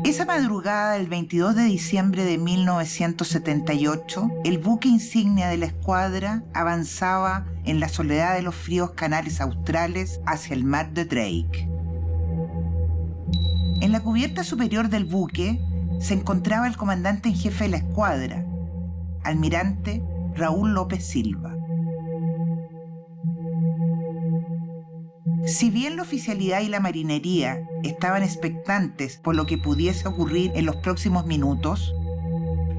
Esa madrugada del 22 de diciembre de 1978, el buque insignia de la escuadra avanzaba en la soledad de los fríos canales australes hacia el mar de Drake. En la cubierta superior del buque se encontraba el comandante en jefe de la escuadra, almirante Raúl López Silva. Si bien la oficialidad y la marinería estaban expectantes por lo que pudiese ocurrir en los próximos minutos,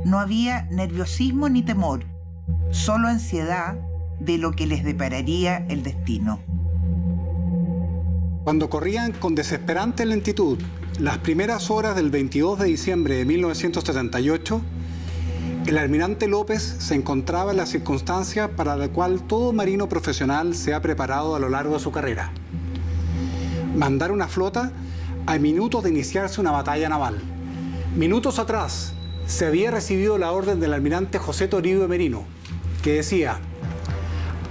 no había nerviosismo ni temor, solo ansiedad de lo que les depararía el destino. Cuando corrían con desesperante lentitud las primeras horas del 22 de diciembre de 1978, el almirante López se encontraba en la circunstancia para la cual todo marino profesional se ha preparado a lo largo de su carrera: mandar una flota a minutos de iniciarse una batalla naval. Minutos atrás se había recibido la orden del almirante José Toribio Merino, que decía: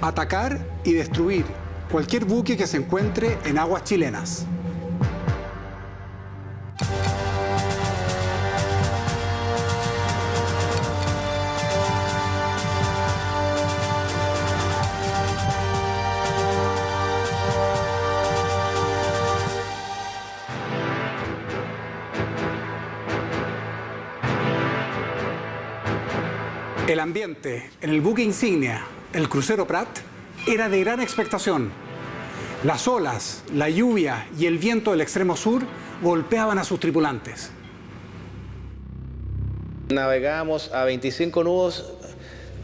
atacar y destruir cualquier buque que se encuentre en aguas chilenas. El ambiente en el buque insignia, el crucero Prat, era de gran expectación. Las olas, la lluvia y el viento del extremo sur golpeaban a sus tripulantes. Navegábamos a 25 nudos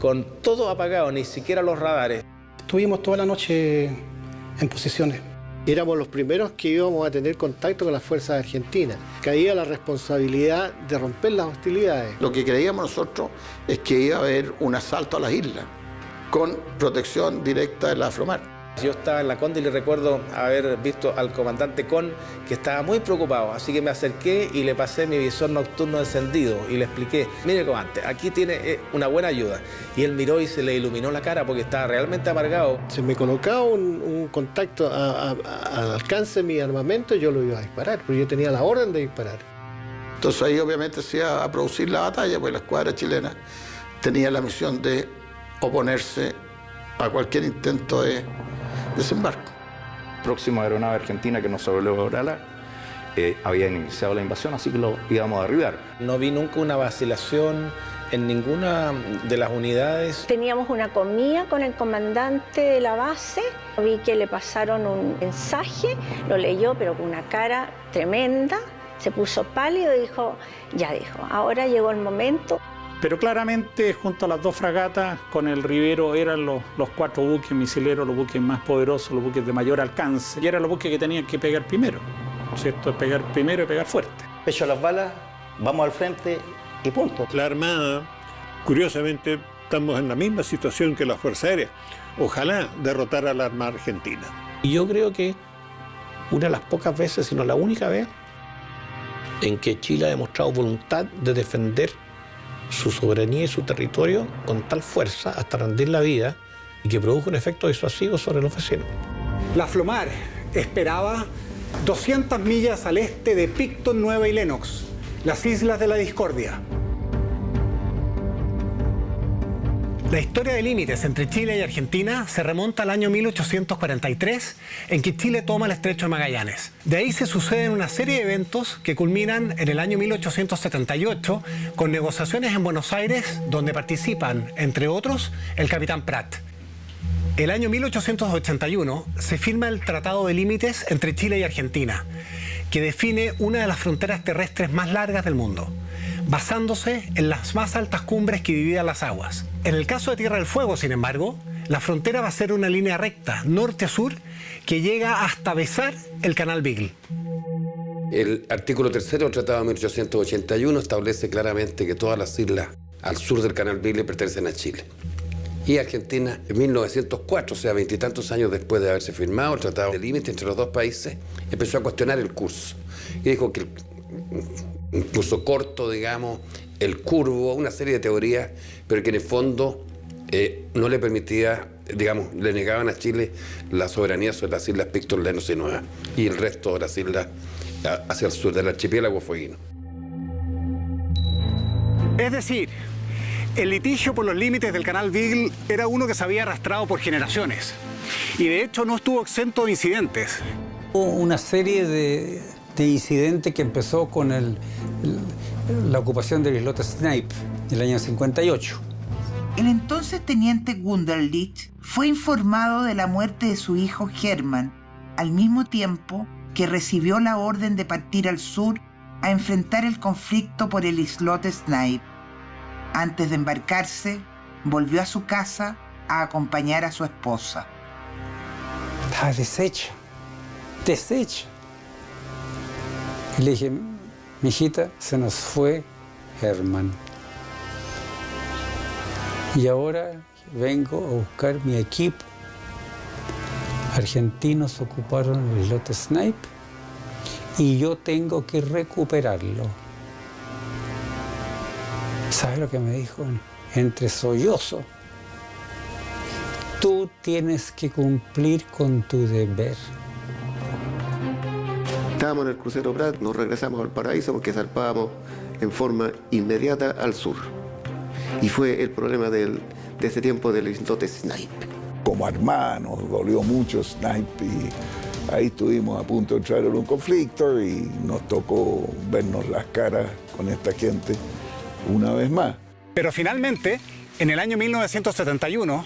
con todo apagado, ni siquiera los radares. Estuvimos toda la noche en posiciones. Éramos los primeros que íbamos a tener contacto con las fuerzas argentinas. Caía la responsabilidad de romper las hostilidades. Lo que creíamos nosotros es que iba a haber un asalto a las islas con protección directa de la Afromar. Yo estaba en la Conde y le recuerdo haber visto al comandante Con que estaba muy preocupado, así que me acerqué y le pasé mi visor nocturno encendido y le expliqué: mire, comandante, aquí tiene una buena ayuda. Y él miró y se le iluminó la cara porque estaba realmente amargado. Si me colocaba un contacto al alcance de mi armamento, yo lo iba a disparar, porque yo tenía la orden de disparar. Entonces ahí obviamente se iba a producir la batalla, pues la escuadra chilena tenía la misión de oponerse a cualquier intento de desembarco. Próxima aeronave argentina que nos sobrevolara había iniciado la invasión, así que lo íbamos a derribar. No vi nunca una vacilación en ninguna de las unidades. Teníamos una comida con el comandante de la base. Vi que le pasaron un mensaje, lo leyó, pero con una cara tremenda. Se puso pálido y dijo, ahora llegó el momento. Pero claramente, junto a las dos fragatas, con el Rivero eran los cuatro buques misileros, los buques más poderosos, los buques de mayor alcance. Y eran los buques que tenían que pegar primero, ¿cierto? Pegar primero y pegar fuerte. Pecho a las balas, vamos al frente y punto. La Armada, curiosamente, estamos en la misma situación que la Fuerza Aérea. Ojalá derrotara a la Armada Argentina. Y yo creo que una de las pocas veces, si no la única vez, en que Chile ha demostrado voluntad de defender su soberanía y su territorio con tal fuerza hasta rendir la vida y que produjo un efecto disuasivo sobre los vecinos. La Flomar esperaba 200 millas al este de Picton, Nueva y Lennox, las Islas de la Discordia. La historia de límites entre Chile y Argentina se remonta al año 1843, en que Chile toma el Estrecho de Magallanes. De ahí se suceden una serie de eventos que culminan en el año 1878 con negociaciones en Buenos Aires, donde participan, entre otros, el capitán Prat. El año 1881 se firma el Tratado de Límites entre Chile y Argentina, que define una de las fronteras terrestres más largas del mundo, basándose en las más altas cumbres que dividan las aguas. En el caso de Tierra del Fuego, sin embargo, la frontera va a ser una línea recta, norte-sur, que llega hasta besar el Canal Beagle. El artículo 3 del Tratado de 1881 establece claramente que todas las islas al sur del Canal Beagle pertenecen a Chile. Y Argentina, en 1904, o sea, veintitantos años después de haberse firmado el Tratado de Límite entre los dos países, empezó a cuestionar el curso. Y dijo que el curso corto, digamos, el curvo, una serie de teorías, pero que en el fondo no le permitía, digamos, le negaban a Chile la soberanía sobre las islas Picton, Lenos y Nueva y el resto de las islas hacia el sur del archipiélago fueguino. Es decir, el litigio por los límites del canal Beagle era uno que se había arrastrado por generaciones y de hecho no estuvo exento de incidentes. Hubo una serie de incidentes que empezó con la ocupación del islote Snipe en el año 58. El entonces teniente Wunderlich fue informado de la muerte de su hijo Hermann, al mismo tiempo que recibió la orden de partir al sur a enfrentar el conflicto por el islote Snipe. Antes de embarcarse, volvió a su casa a acompañar a su esposa. Estaba deshecha. Y le dije, mijita, se nos fue Hermann. Y ahora vengo a buscar mi equipo. Argentinos ocuparon el islote Snipe y yo tengo que recuperarlo. ¿Sabes lo que me dijo? Entre sollozo. Tú tienes que cumplir con tu deber. Estábamos en el crucero Prat, nos regresamos al Paraíso porque zarpábamos en forma inmediata al sur. Y fue el problema de ese tiempo del islote Snipe. Como Armada nos dolió mucho Snipe y ahí estuvimos a punto de entrar en un conflicto y nos tocó vernos las caras con esta gente una vez más. Pero finalmente, en el año 1971,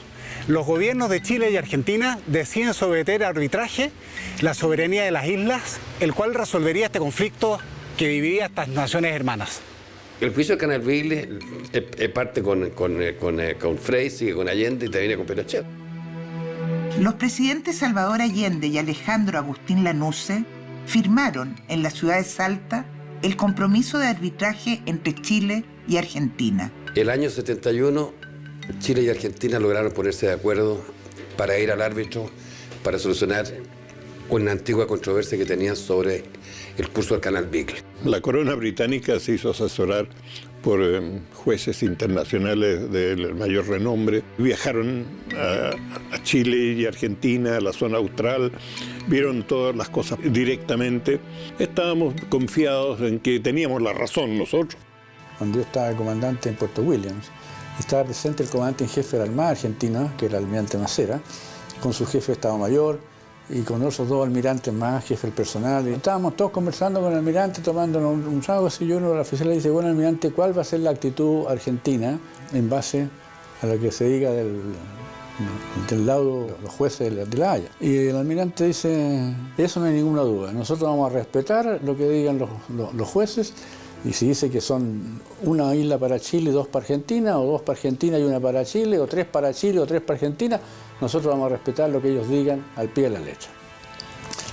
los gobiernos de Chile y Argentina deciden someter a arbitraje la soberanía de las islas, el cual resolvería este conflicto que dividía a estas naciones hermanas. El juicio del canal Beagle parte con Frey, sigue con Allende y termina con Pinochet. Los presidentes Salvador Allende y Alejandro Agustín Lanusse firmaron en la ciudad de Salta el compromiso de arbitraje entre Chile y Argentina. El año 71, Chile y Argentina lograron ponerse de acuerdo para ir al árbitro para solucionar una antigua controversia que tenían sobre el curso del canal Beagle. La corona británica se hizo asesorar por jueces internacionales del mayor renombre. Viajaron a Chile y Argentina, a la zona austral, vieron todas las cosas directamente. Estábamos confiados en que teníamos la razón nosotros. Cuando yo estaba comandante en Puerto Williams, estaba presente el comandante en jefe de la Armada Argentina, que era el almirante Macera, con su jefe de Estado Mayor, y con otros dos almirantes más, jefe del personal. Y estábamos todos conversando con el almirante, tomando un trago, y uno de los oficiales dice, bueno, almirante, ¿cuál va a ser la actitud argentina en base a lo que se diga del lado de los jueces de La Haya? Y el almirante dice, eso no hay ninguna duda, nosotros vamos a respetar lo que digan los jueces, y si dice que son una isla para Chile y dos para Argentina, o dos para Argentina y una para Chile, o tres para Chile o tres para Argentina, nosotros vamos a respetar lo que ellos digan al pie de la letra.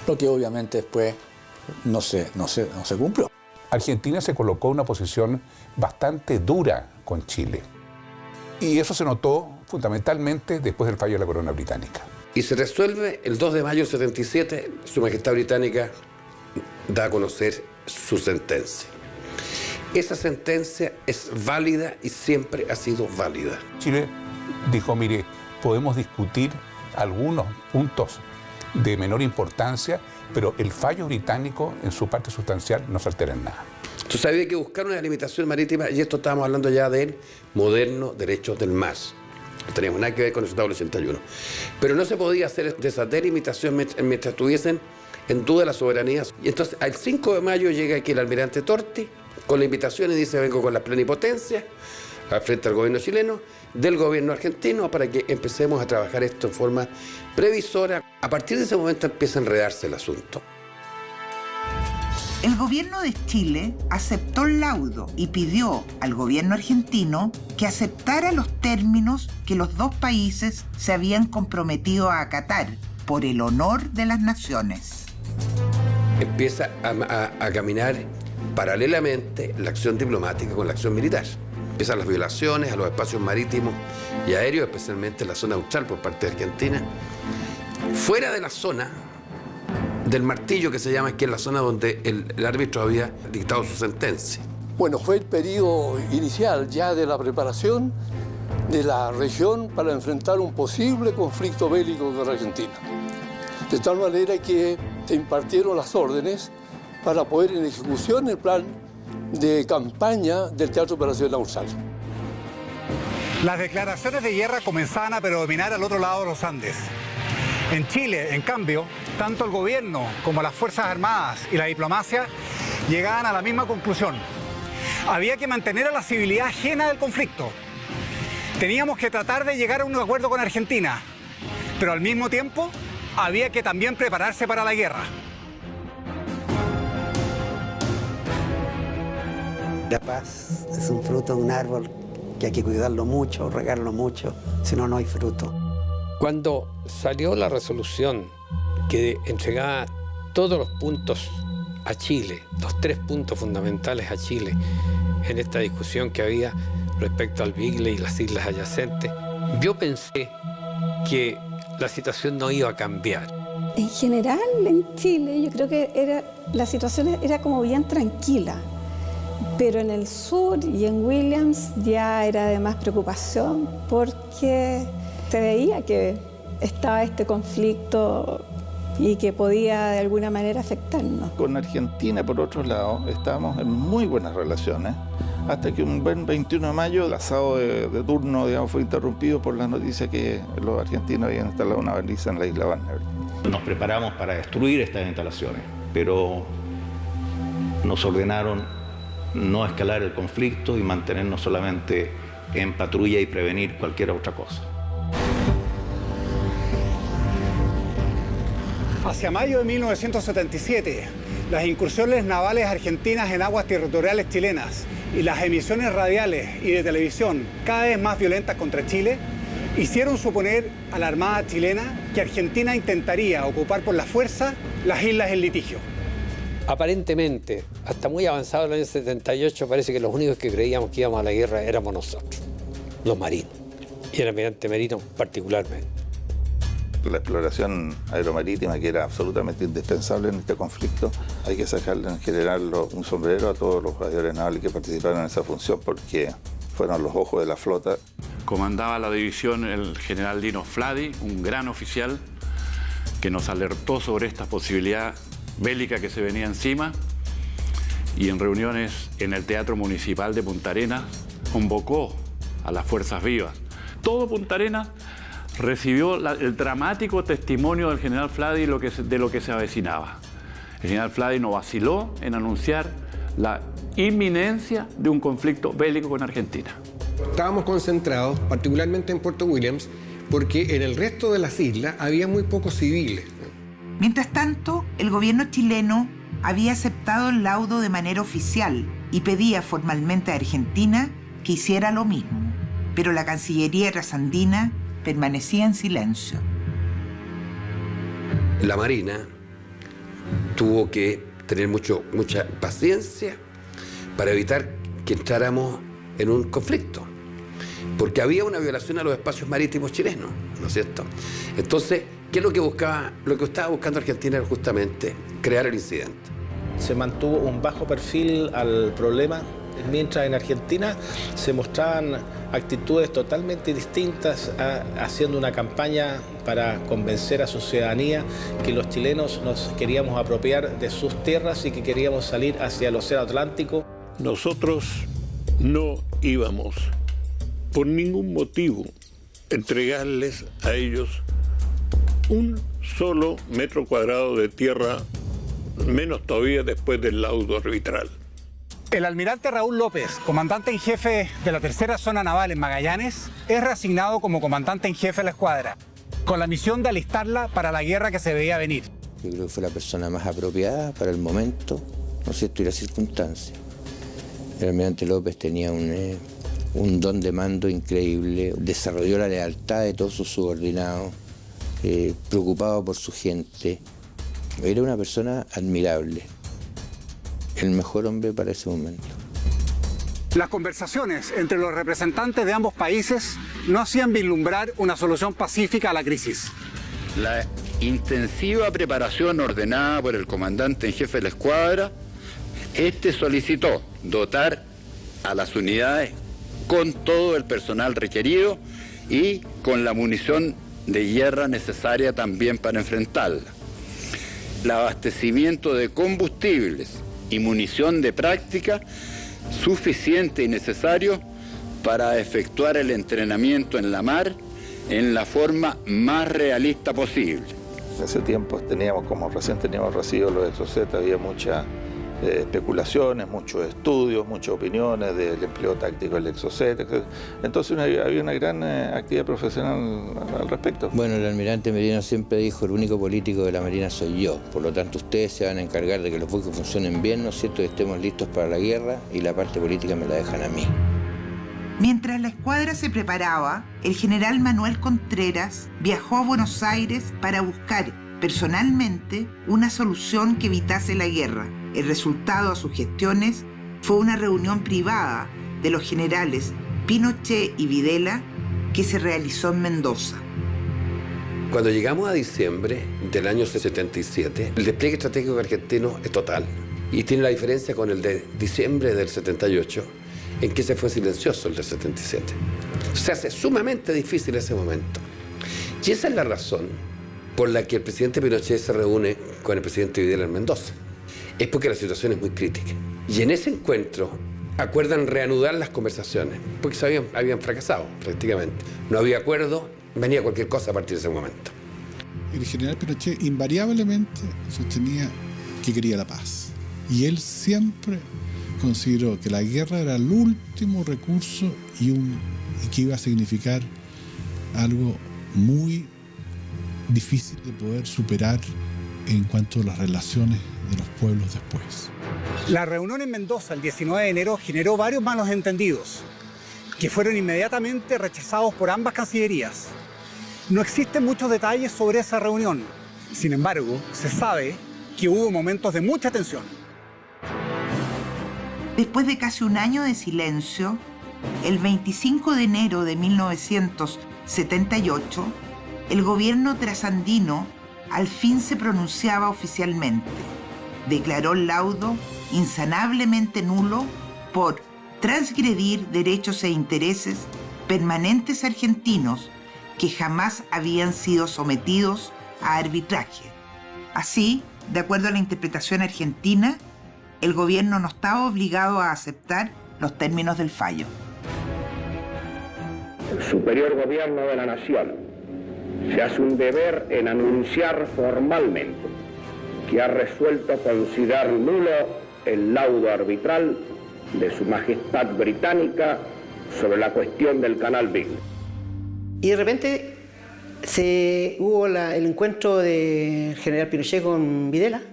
Lo que obviamente después no se cumplió. Argentina se colocó en una posición bastante dura con Chile. Y eso se notó fundamentalmente después del fallo de la corona británica. Y se resuelve el 2 de mayo del 77, Su Majestad Británica da a conocer su sentencia. Esa sentencia es válida y siempre ha sido válida. Chile dijo, mire, podemos discutir algunos puntos de menor importancia, pero el fallo británico en su parte sustancial no se altera en nada. Entonces había que buscar una delimitación marítima, y esto estábamos hablando ya del moderno derecho del mar. No teníamos nada que ver con el Tratado del 81. Pero no se podía hacer esa delimitación mientras estuviesen en duda las soberanías. Y entonces, al 5 de mayo llega aquí el almirante Torti con la invitación y dice, vengo con la plenipotencia frente al gobierno chileno, del gobierno argentino, para que empecemos a trabajar esto en forma previsora. A partir de ese momento empieza a enredarse el asunto. El gobierno de Chile aceptó el laudo y pidió al gobierno argentino que aceptara los términos que los dos países se habían comprometido a acatar por el honor de las naciones. Empieza a caminar paralelamente la acción diplomática con la acción militar. Empiezan las violaciones a los espacios marítimos y aéreos, especialmente en la zona austral por parte de Argentina. Fuera de la zona del martillo, que se llama, que es la zona donde el árbitro había dictado su sentencia. Bueno, fue el periodo inicial ya de la preparación de la región para enfrentar un posible conflicto bélico con Argentina. De tal manera que se impartieron las órdenes para poner en ejecución el plan de campaña del Teatro Operaciones Austral. Las declaraciones de guerra comenzaban a predominar al otro lado de los Andes. En Chile, en cambio, tanto el gobierno como las Fuerzas Armadas y la diplomacia llegaban a la misma conclusión. Había que mantener a la civilidad ajena del conflicto. Teníamos que tratar de llegar a un acuerdo con Argentina, pero al mismo tiempo había que también prepararse para la guerra. La paz es un fruto de un árbol que hay que cuidarlo mucho, regarlo mucho, si no, no hay fruto. Cuando salió la resolución que entregaba todos los puntos a Chile, los 3 puntos fundamentales a Chile en esta discusión que había respecto al Bigle y las islas adyacentes, yo pensé que la situación no iba a cambiar. En general, en Chile, yo creo que la situación era como bien tranquila, pero en el sur y en Williams ya era de más preocupación porque se veía que estaba este conflicto y que podía de alguna manera afectarnos. Con Argentina, por otro lado, estábamos en muy buenas relaciones, hasta que un buen 21 de mayo el asado de turno, digamos, fue interrumpido por la noticia que los argentinos habían instalado una baliza en la isla Banner. Nos preparamos para destruir estas instalaciones, pero nos ordenaron no escalar el conflicto y mantenernos solamente en patrulla y prevenir cualquier otra cosa. Hacia mayo de 1977, las incursiones navales argentinas en aguas territoriales chilenas y las emisiones radiales y de televisión cada vez más violentas contra Chile hicieron suponer a la Armada chilena que Argentina intentaría ocupar por la fuerza las islas en litigio. Aparentemente, hasta muy avanzado el año 78, parece que los únicos que creíamos que íbamos a la guerra éramos nosotros, los marinos, y el almirante Merino particularmente. La exploración aeromarítima, que era absolutamente indispensable en este conflicto, hay que sacarle en general un sombrero a todos los aeronavales que participaron en esa función, porque fueron los ojos de la flota. Comandaba la división el general Dino Fladi, un gran oficial que nos alertó sobre esta posibilidad bélica que se venía encima, y en reuniones en el Teatro Municipal de Punta Arenas convocó a las fuerzas vivas. Todo Punta Arenas recibió el dramático testimonio del general Fladi de lo que se avecinaba. El general Fladi no vaciló en anunciar la inminencia de un conflicto bélico con Argentina. Estábamos concentrados, particularmente en Puerto Williams, porque en el resto de las islas había muy pocos civiles. Mientras tanto, el gobierno chileno había aceptado el laudo de manera oficial y pedía formalmente a Argentina que hiciera lo mismo, pero la Cancillería trasandina permanecía en silencio. La Marina tuvo que tener mucha paciencia para evitar que entráramos en un conflicto, porque había una violación a los espacios marítimos chilenos, ¿no es cierto? Entonces, ¿qué es lo que buscaba? Lo que estaba buscando Argentina era justamente crear el incidente. Se mantuvo un bajo perfil al problema, mientras en Argentina se mostraban actitudes totalmente distintas, haciendo una campaña para convencer a su ciudadanía que los chilenos nos queríamos apropiar de sus tierras y que queríamos salir hacia el Océano Atlántico. Nosotros no íbamos por ningún motivo entregarles a ellos un solo metro cuadrado de tierra, menos todavía después del laudo arbitral. El almirante Raúl López, comandante en jefe de la tercera zona naval en Magallanes, es reasignado como comandante en jefe de la escuadra, con la misión de alistarla para la guerra que se veía venir. Yo creo que fue la persona más apropiada para el momento, ¿no es cierto?, y las circunstancias. El almirante López tenía un don de mando increíble, desarrolló la lealtad de todos sus subordinados, preocupado por su gente. Era una persona admirable, el mejor hombre para ese momento. Las conversaciones entre los representantes de ambos países no hacían vislumbrar una solución pacífica a la crisis. La intensiva preparación ordenada por el comandante en jefe de la escuadra, solicitó dotar a las unidades con todo el personal requerido y con la munición de guerra necesaria también para enfrentarla. El abastecimiento de combustibles y munición de práctica suficiente y necesario para efectuar el entrenamiento en la mar en la forma más realista posible. Hace tiempo recién teníamos recibido los Exocet, había muchas especulaciones, muchos estudios, muchas opiniones del empleo táctico del Exocet, etc. Entonces había una gran actividad profesional al respecto. Bueno, el almirante Merino siempre dijo: el único político de la Marina soy yo, por lo tanto ustedes se van a encargar de que los buques funcionen bien, ¿no es cierto?, y estemos listos para la guerra, y la parte política me la dejan a mí. Mientras la escuadra se preparaba, el general Manuel Contreras viajó a Buenos Aires para buscar personalmente una solución que evitase la guerra. El resultado a sus gestiones fue una reunión privada de los generales Pinochet y Videla que se realizó en Mendoza. Cuando llegamos a diciembre del año 77, el despliegue estratégico argentino es total y tiene la diferencia con el de diciembre del 78, en que se fue silencioso el del 77. Se hace sumamente difícil ese momento. Y esa es la razón por la que el presidente Pinochet se reúne con el presidente Videla en Mendoza. Es porque la situación es muy crítica. Y en ese encuentro acuerdan reanudar las conversaciones, porque habían fracasado prácticamente. No había acuerdo, venía cualquier cosa a partir de ese momento. El general Pinochet invariablemente sostenía que quería la paz. Y él siempre consideró que la guerra era el último recurso y que iba a significar algo muy difícil de poder superar en cuanto a las relaciones de los pueblos después. La reunión en Mendoza el 19 de enero generó varios malos entendidos, que fueron inmediatamente rechazados por ambas cancillerías. No existen muchos detalles sobre esa reunión. Sin embargo, se sabe que hubo momentos de mucha tensión. Después de casi un año de silencio, el 25 de enero de 1978, el gobierno trasandino al fin se pronunciaba oficialmente. Declaró el laudo insanablemente nulo por transgredir derechos e intereses permanentes argentinos que jamás habían sido sometidos a arbitraje. Así, de acuerdo a la interpretación argentina, el gobierno no estaba obligado a aceptar los términos del fallo. El superior gobierno de la nación se hace un deber en anunciar formalmente que ha resuelto considerar nulo el laudo arbitral de Su Majestad Británica sobre la cuestión del Canal Beagle. Y de repente hubo el encuentro del general Pinochet con Videla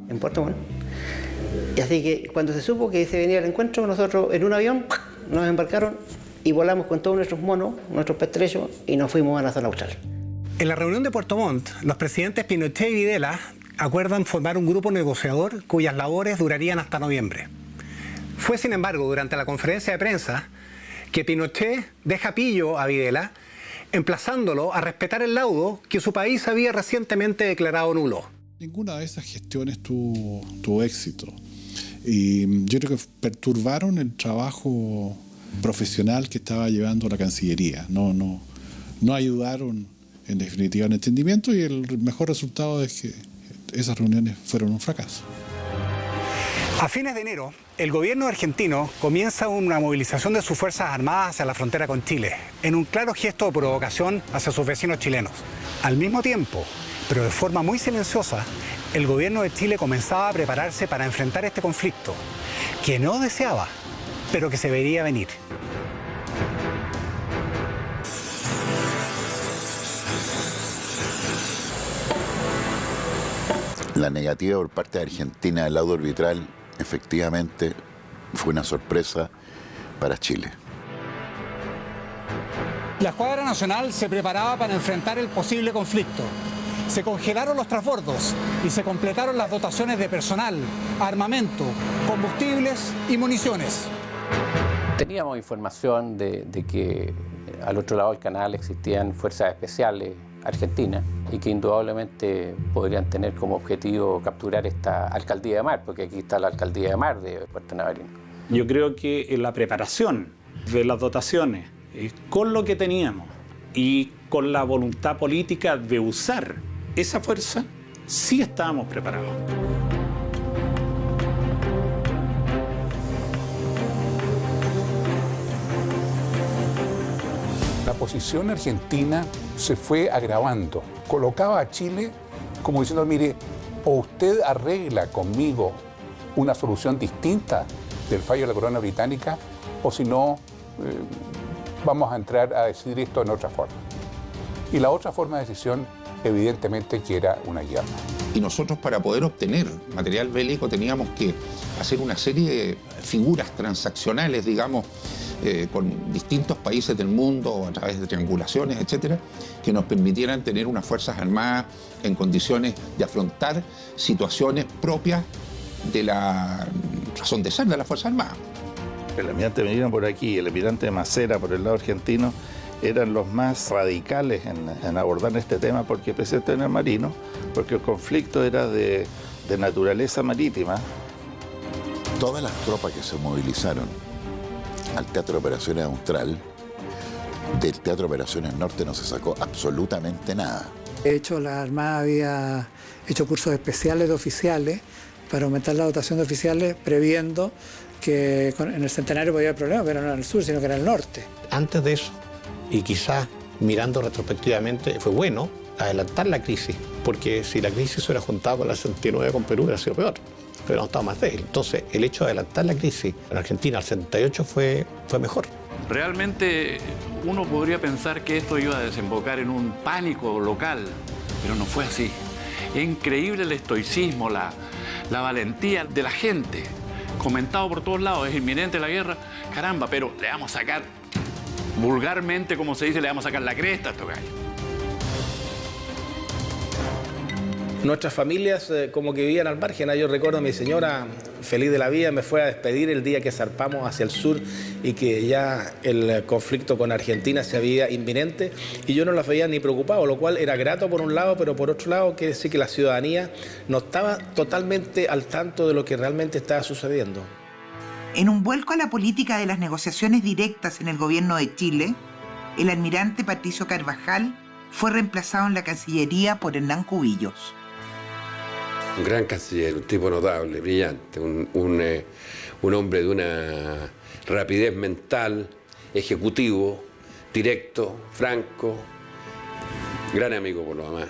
en Puerto Montt. Y así que cuando se supo que se venía el encuentro, nosotros en un avión nos embarcaron y volamos con todos nuestros monos, nuestros pertrechos, y nos fuimos a la zona austral. En la reunión de Puerto Montt, los presidentes Pinochet y Videla acuerdan formar un grupo negociador cuyas labores durarían hasta noviembre. Fue, sin embargo, durante la conferencia de prensa que Pinochet deja pillo a Videla, emplazándolo a respetar el laudo que su país había recientemente declarado nulo. Ninguna de esas gestiones tuvo éxito. Y yo creo que perturbaron el trabajo profesional que estaba llevando la Cancillería. No ayudaron, en definitiva, al entendimiento, y el mejor resultado es que esas reuniones fueron un fracaso. A fines de enero, el gobierno argentino comienza una movilización de sus Fuerzas Armadas hacia la frontera con Chile, en un claro gesto de provocación hacia sus vecinos chilenos. Al mismo tiempo, pero de forma muy silenciosa, el gobierno de Chile comenzaba a prepararse para enfrentar este conflicto, que no deseaba, pero que se vería venir. La negativa por parte de Argentina del laudo arbitral efectivamente fue una sorpresa para Chile. La Escuadra Nacional se preparaba para enfrentar el posible conflicto. Se congelaron los transbordos y se completaron las dotaciones de personal, armamento, combustibles y municiones. Teníamos información de que al otro lado del canal existían fuerzas especiales argentinas y que indudablemente podrían tener como objetivo capturar esta alcaldía de mar, porque aquí está la alcaldía de mar de Puerto Navarino. Yo creo que en la preparación de las dotaciones, con lo que teníamos y con la voluntad política de usar esa fuerza, sí estábamos preparados. La posición argentina se fue agravando. Colocaba a Chile como diciendo, mire, o usted arregla conmigo una solución distinta del fallo de la corona británica, o si no, vamos a entrar a decidir esto en otra forma. Y la otra forma de decisión, evidentemente, que era una guerra. Y nosotros, para poder obtener material bélico, teníamos que hacer una serie de figuras transaccionales, digamos, con distintos países del mundo, a través de triangulaciones, etcétera, que nos permitieran tener unas fuerzas armadas en condiciones de afrontar situaciones propias de la razón de ser de las Fuerzas Armadas. El almirante Medina por aquí y el almirante Macera por el lado argentino eran los más radicales en abordar este tema, porque el presidente era marino, porque el conflicto era de naturaleza marítima. Todas las tropas que se movilizaron al Teatro de Operaciones Austral, del Teatro de Operaciones Norte no se sacó absolutamente nada. De hecho, la Armada había hecho cursos especiales de oficiales para aumentar la dotación de oficiales, previendo que en el Centenario podía haber problemas, pero no en el sur, sino que era en el norte. Antes de eso, y quizás mirando retrospectivamente, fue bueno adelantar la crisis, porque si la crisis se hubiera juntado con la 69 con Perú, hubiera sido peor, pero no estaba más débil. Entonces, el hecho de adelantar la crisis en Argentina al 78 fue mejor. Realmente uno podría pensar que esto iba a desembocar en un pánico local, pero no fue así. Es increíble el estoicismo, la valentía de la gente. Comentado por todos lados, es inminente la guerra, caramba, pero le vamos a sacar, vulgarmente como se dice, le vamos a sacar la cresta a estos gallos. Nuestras familias como que vivían al margen. Yo recuerdo a mi señora, feliz de la vida, me fue a despedir el día que zarpamos hacia el sur y que ya el conflicto con Argentina se había inminente, y yo no las veía ni preocupado, lo cual era grato por un lado, pero por otro lado quiere decir que la ciudadanía no estaba totalmente al tanto de lo que realmente estaba sucediendo. En un vuelco a la política de las negociaciones directas en el gobierno de Chile, el almirante Patricio Carvajal fue reemplazado en la Cancillería por Hernán Cubillos. Un gran canciller, un tipo notable, brillante, un hombre de una rapidez mental, ejecutivo, directo, franco, gran amigo por lo demás.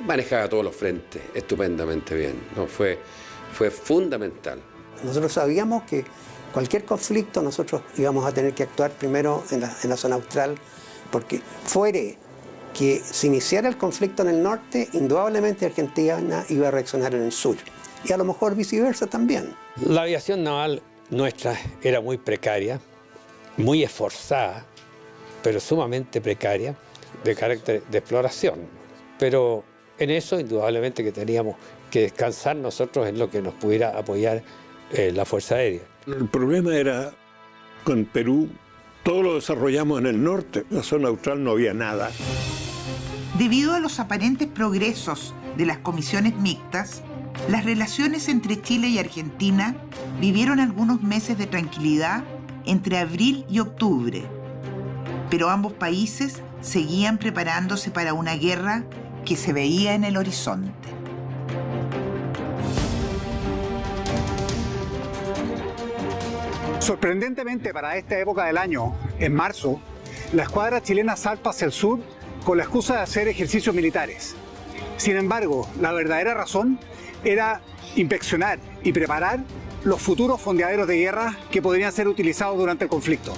Manejaba todos los frentes estupendamente bien, ¿no? Fue fundamental. Nosotros sabíamos que cualquier conflicto nosotros íbamos a tener que actuar primero en la zona austral, porque fuere que se iniciara el conflicto en el norte, indudablemente Argentina iba a reaccionar en el sur. Y a lo mejor viceversa también. La aviación naval nuestra era muy precaria, muy esforzada, pero sumamente precaria, de carácter de exploración. Pero en eso, indudablemente, que teníamos que descansar nosotros en lo que nos pudiera apoyar la Fuerza Aérea. El problema era, con Perú, todo lo desarrollamos en el norte. En la zona austral no había nada. Debido a los aparentes progresos de las comisiones mixtas, las relaciones entre Chile y Argentina vivieron algunos meses de tranquilidad entre abril y octubre. Pero ambos países seguían preparándose para una guerra que se veía en el horizonte. Sorprendentemente para esta época del año, en marzo, la escuadra chilena salta hacia el sur con la excusa de hacer ejercicios militares. Sin embargo, la verdadera razón era inspeccionar y preparar los futuros fondeaderos de guerra que podrían ser utilizados durante el conflicto.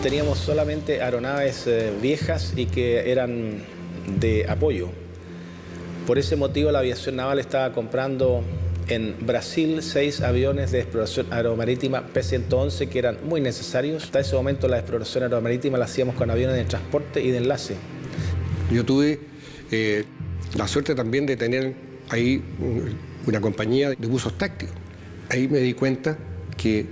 Teníamos solamente aeronaves viejas y que eran de apoyo. Por ese motivo la aviación naval estaba comprando en Brasil 6 aviones de exploración aeromarítima P-111 que eran muy necesarios. Hasta ese momento la exploración aeromarítima la hacíamos con aviones de transporte y de enlace. Yo tuve la suerte también de tener ahí una compañía de buzos tácticos. Ahí me di cuenta que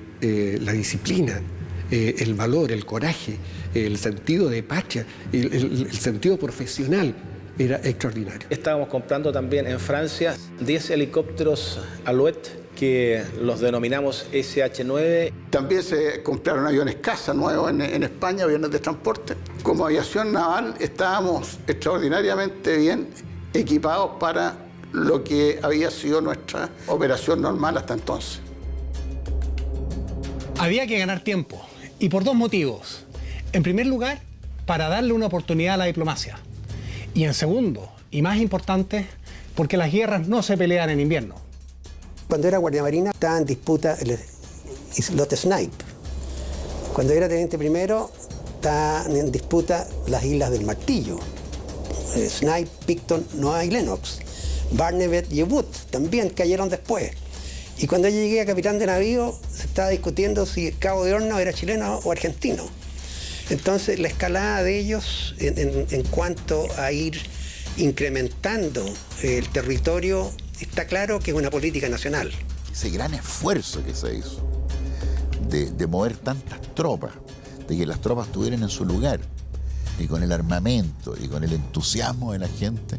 la disciplina, el valor, el coraje, el sentido de patria, el sentido profesional era extraordinario. Estábamos comprando también en Francia 10 helicópteros Alouette, que los denominamos SH-9. También se compraron aviones caza nuevos en España, aviones de transporte. Como aviación naval estábamos extraordinariamente bien equipados para lo que había sido nuestra operación normal hasta entonces. Había que ganar tiempo, y por dos motivos. En primer lugar, para darle una oportunidad a la diplomacia. Y en segundo, y más importante, porque las guerras no se pelean en invierno. Cuando era guardia marina estaba en disputa el islote Snipe. Cuando era teniente primero estaban en disputa las islas del Martillo. Snipe, Picton, Noa y Lennox. Barnevet y Ubud también cayeron después. Y cuando yo llegué a capitán de navío se estaba discutiendo si el Cabo de Hornos era chileno o argentino. Entonces la escalada de ellos en cuanto a ir incrementando el territorio, está claro que es una política nacional. Ese gran esfuerzo que se hizo de mover tantas tropas, de que las tropas estuvieran en su lugar, y con el armamento y con el entusiasmo de la gente,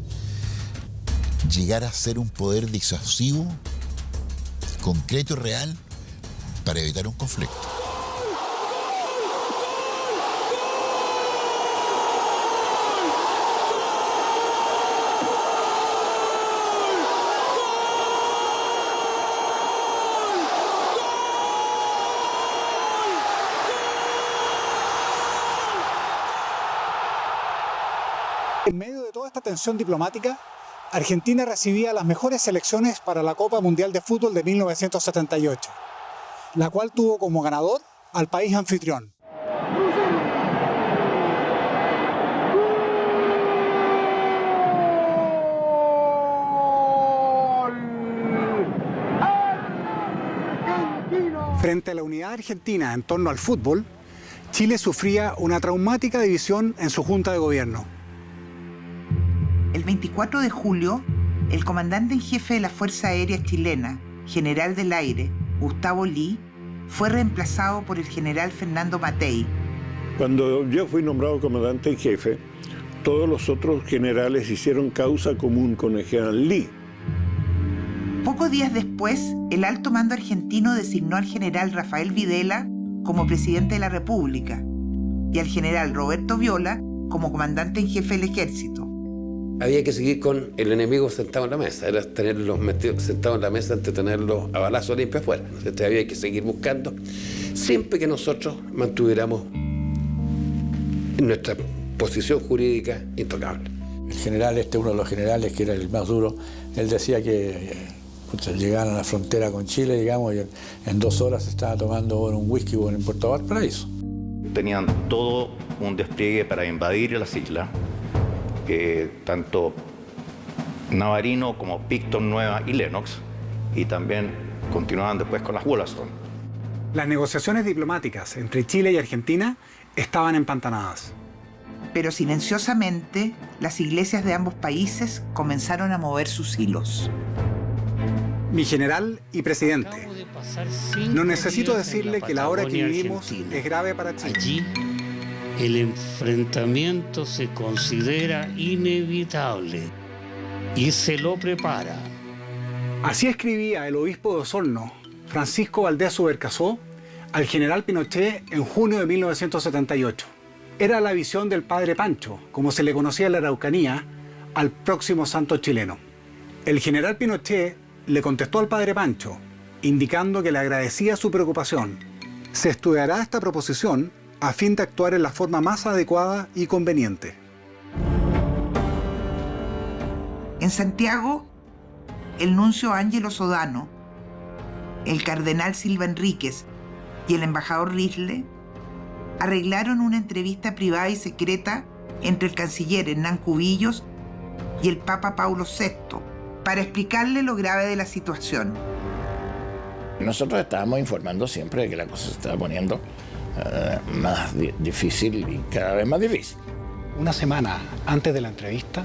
llegar a ser un poder disuasivo, concreto y real, para evitar un conflicto. En medio de toda esta tensión diplomática, Argentina recibía las mejores selecciones para la Copa Mundial de Fútbol de 1978, la cual tuvo como ganador al país anfitrión. Frente a la unidad argentina en torno al fútbol, Chile sufría una traumática división en su Junta de Gobierno. El 24 de julio, el comandante en jefe de la Fuerza Aérea Chilena, general del aire, Gustavo Lee, fue reemplazado por el general Fernando Matei. Cuando yo fui nombrado comandante en jefe, todos los otros generales hicieron causa común con el general Lee. Pocos días después, el alto mando argentino designó al general Rafael Videla como presidente de la República y al general Roberto Viola como comandante en jefe del ejército. Había que seguir con el enemigo sentado en la mesa, era tenerlos sentados en la mesa antes de tenerlos a balazo limpio afuera. Entonces había que seguir buscando, siempre que nosotros mantuviéramos nuestra posición jurídica intocable. El general, uno de los generales, que era el más duro, él decía que llegaban a la frontera con Chile, digamos, y en 2 horas se estaba tomando un whisky en Puerto Valparaíso. Tenían todo un despliegue para invadir las islas. Tanto Navarino como Picton, Nueva y Lennox, y también continuaban después con las Wollaston. Las negociaciones diplomáticas entre Chile y Argentina estaban empantanadas. Pero silenciosamente, las iglesias de ambos países comenzaron a mover sus hilos. Mi general y presidente, no necesito decirle que la hora que vivimos es grave para Chile. Allí, el enfrentamiento se considera inevitable y se lo prepara. Así escribía el obispo de Osorno, Francisco Valdés Subercasó, al general Pinochet en junio de 1978. Era la visión del padre Pancho, como se le conocía en la Araucanía, al próximo santo chileno. El general Pinochet le contestó al padre Pancho, indicando que le agradecía su preocupación. Se estudiará esta proposición a fin de actuar en la forma más adecuada y conveniente. En Santiago, el nuncio Ángelo Sodano, el cardenal Silva Enríquez y el embajador Risle arreglaron una entrevista privada y secreta entre el canciller Hernán Cubillos y el Papa Paulo VI para explicarle lo grave de la situación. Nosotros estábamos informando siempre de que la cosa se estaba poniendo más difícil y cada vez más difícil. Una semana antes de la entrevista,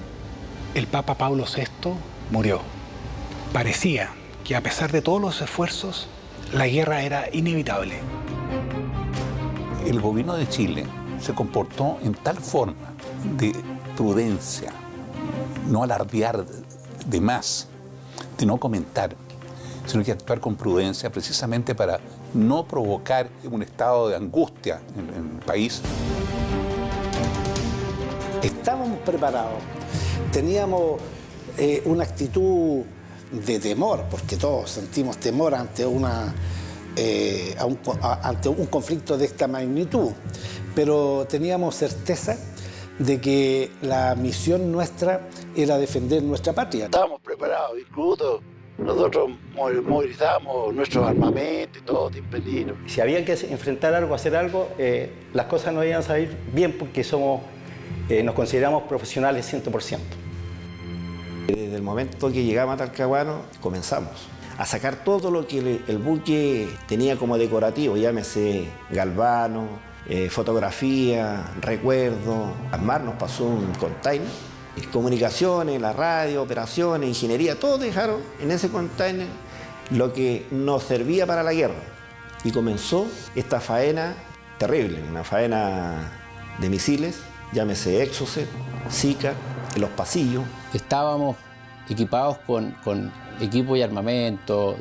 el Papa Paulo VI murió. Parecía que a pesar de todos los esfuerzos, la guerra era inevitable. El gobierno de Chile se comportó en tal forma de prudencia, no alardear de más, de no comentar, sino que actuar con prudencia precisamente para no provocar un estado de angustia en el país. Estábamos preparados, teníamos una actitud de temor, porque todos sentimos temor ante ante un conflicto de esta magnitud, pero teníamos certeza de que la misión nuestra era defender nuestra patria. Estábamos preparados, incluso nosotros movilizábamos nuestros armamentos y todo, de impedir. Si había que enfrentar algo, hacer algo, las cosas no iban a salir bien porque nos consideramos profesionales 100%. Desde el momento que llegamos a Talcahuano, comenzamos a sacar todo lo que el buque tenía como decorativo, llámese galvano, fotografía, recuerdo. Al mar nos pasó un container, comunicaciones, la radio, operaciones, ingeniería, todo dejaron en ese container lo que nos servía para la guerra. Y comenzó esta faena terrible, una faena de misiles, llámese Exocet, Zika, en los pasillos. Estábamos equipados con equipo y armamento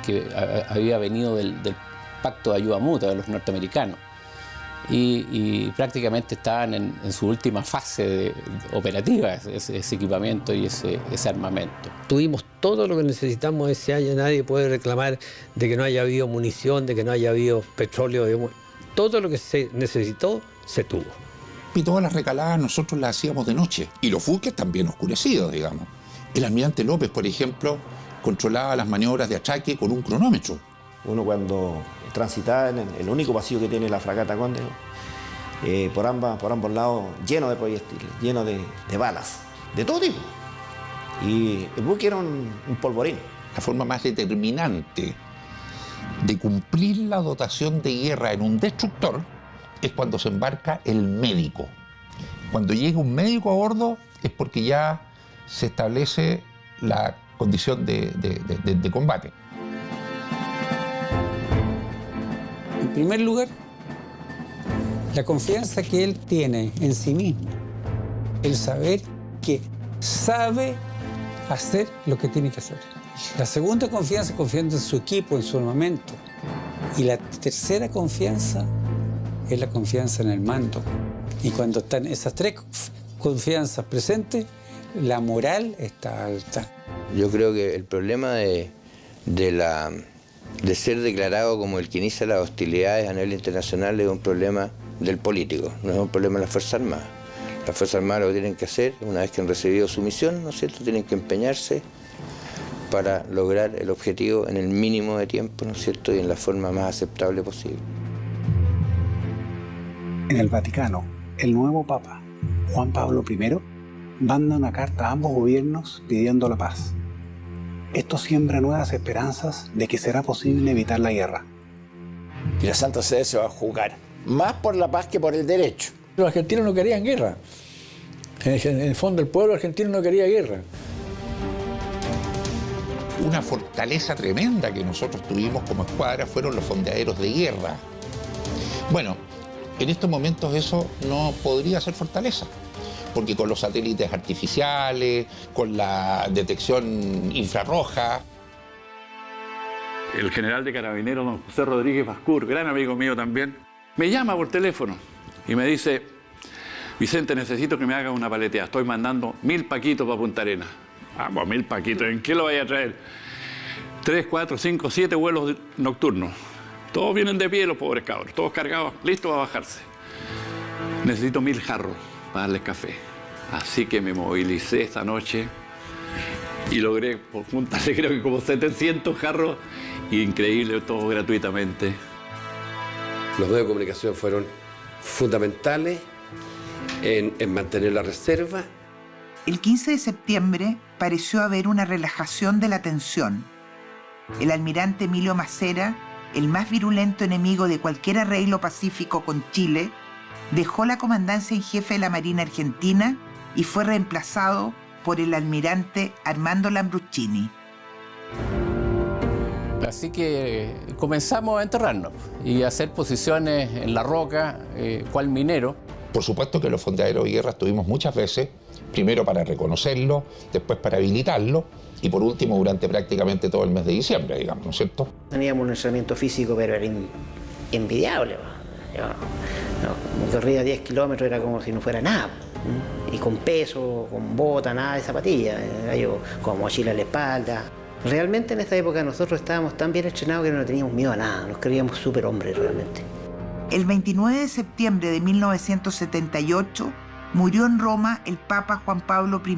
que había venido del Pacto de Ayuda Mutua de los norteamericanos y prácticamente estaban en su última fase operativa ese equipamiento y ese armamento. Tuvimos todo lo que necesitamos ese año, nadie puede reclamar de que no haya habido munición, de que no haya habido petróleo, todo lo que se necesitó se tuvo. Y todas las recaladas nosotros las hacíamos de noche. Y los buques también oscurecidos, digamos. El almirante López, por ejemplo, controlaba las maniobras de atraque con un cronómetro. Uno cuando transitaba en el único pasillo que tiene la fragata Cóndor, por ambos lados, lleno de proyectiles, lleno de balas, de todo tipo. Y el buque era un polvorín. La forma más determinante de cumplir la dotación de guerra en un destructor es cuando se embarca el médico. Cuando llega un médico a bordo es porque ya se establece la condición de combate. En primer lugar, la confianza que él tiene en sí mismo, el saber que sabe hacer lo que tiene que hacer. La segunda confianza, confiando en su equipo, en su armamento. Y la tercera confianza es la confianza en el mando. Y cuando están esas tres confianzas presentes, la moral está alta. Yo creo que el problema de ser declarado como el que inicia las hostilidades a nivel internacional es un problema del político, no es un problema de las Fuerzas Armadas. Las Fuerzas Armadas lo que tienen que hacer, una vez que han recibido su misión, ¿no es cierto?, tienen que empeñarse para lograr el objetivo en el mínimo de tiempo, ¿no es cierto?, y en la forma más aceptable posible. En el Vaticano, el nuevo Papa, Juan Pablo I, manda una carta a ambos gobiernos pidiendo la paz. Esto siembra nuevas esperanzas de que será posible evitar la guerra. Y la Santa Sede se va a jugar más por la paz que por el derecho. Los argentinos no querían guerra. En el fondo el pueblo argentino no quería guerra. Una fortaleza tremenda que nosotros tuvimos como escuadra fueron los fondeaderos de guerra. Bueno, en estos momentos eso no podría ser fortaleza, porque con los satélites artificiales, con la detección infrarroja. El general de Carabineros, don José Rodríguez Bascur, gran amigo mío también, me llama por teléfono y me dice: Vicente, necesito que me hagas una paleteada. Estoy mandando 1000 paquitos para Punta Arenas. Ah, pues 1000 paquitos, ¿en qué lo vaya a traer? 3, 4, 5, 7 vuelos nocturnos. Todos vienen de pie, los pobres cabros, todos cargados, listos a bajarse. Necesito 1000 jarros para darles café. Así que me movilicé esta noche y logré juntarle creo que como 700 jarros. Increíble, todo gratuitamente. Los medios de comunicación fueron fundamentales en mantener la reserva. El 15 de septiembre pareció haber una relajación de la tensión. El almirante Emilio Macera, el más virulento enemigo de cualquier arreglo pacífico con Chile, dejó la comandancia en jefe de la Marina Argentina y fue reemplazado por el almirante Armando Lambruschini. Así que comenzamos a enterrarnos y a hacer posiciones en la roca, cual minero. Por supuesto que los fondeaderos de guerra estuvimos muchas veces primero para reconocerlo, después para habilitarlo y por último durante prácticamente todo el mes de diciembre, digamos, ¿no es cierto? Teníamos un entrenamiento físico, pero era envidiable. Corría 10 kilómetros, era como si no fuera nada. Y con peso, con bota, nada de zapatillas, yo con mochila en la espalda. Realmente en esta época nosotros estábamos tan bien entrenados que no teníamos miedo a nada, nos creíamos superhombres realmente. El 29 de septiembre de 1978 murió en Roma el Papa Juan Pablo I.